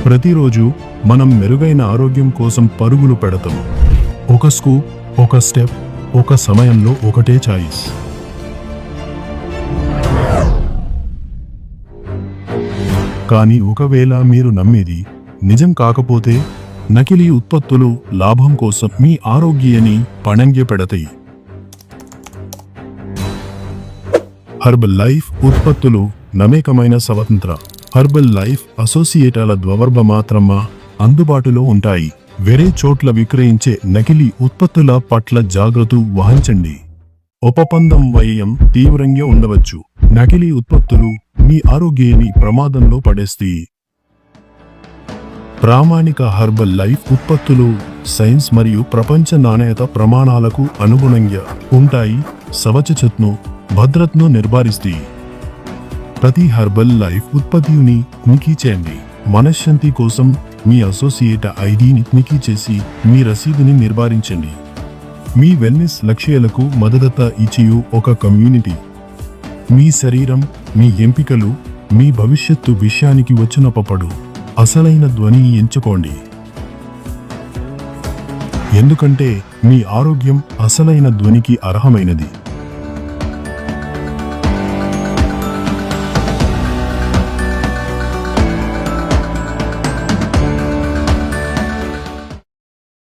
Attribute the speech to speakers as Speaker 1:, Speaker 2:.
Speaker 1: ప్రతిరోజు మనం మెరుగైన ఆరోగ్యం కోసం పరుగులు పెడతాం. ఒక స్కూప్, ఒక స్టెప్, ఒక సమయంలో ఒకటే చాయిస్. కానీ ఒకవేళ మీరు నమ్మేది నిజం కాకపోతే, నకిలీ ఉత్పత్తులు లాభం కోసం మీ ఆరోగ్యాన్ని పణంగా పెడతాయి. హెర్బల్ లైఫ్ ఉత్పత్తులు నమ్మకమైన స్వతంత్ర హెర్బల్ లైఫ్ అసోసియేటాల ద్వారా మాత్రమే అందుబాటులో ఉంటాయి. వేరే చోట్ల విక్రయించే నకిలీ ఉత్పత్తుల పట్ల జాగ్రత్త వహించండి. ఒప్పందం వ్యయం తీవ్రంగా ఉండవచ్చు. నకిలీ ఉత్పత్తులు మీ ఆరోగ్యాన్ని ప్రమాదంలో పడేస్తాయి. ప్రామాణిక హెర్బల్ లైఫ్ ఉత్పత్తులు సైన్స్ మరియు ప్రపంచ నాణ్యత ప్రమాణాలకు అనుగుణంగా ఉంటాయి. స్వచ్ఛతను, భద్రతను నిర్ధారిస్తాయి. ప్రతి హెర్బల్ లైఫ్ ఉత్పత్తిని తనిఖీ చేయండి. మనశ్శాంతి కోసం మీ అసోసియేట్ ఐడిని తనిఖీ చేసి మీ రసీదుని నిర్ధారించండి. మీ వెల్నెస్ లక్ష్యాలకు మద్దతు ఇచ్చేయు ఒక కమ్యూనిటీ. మీ శరీరం, మీ ఎంపికలు, మీ భవిష్యత్తు విషయానికి వచ్చినప్పుడు అసలైన ధ్వని ఎంచుకోండి. ఎందుకంటే మీ ఆరోగ్యం అసలైన ధ్వనికి అర్హమైనది.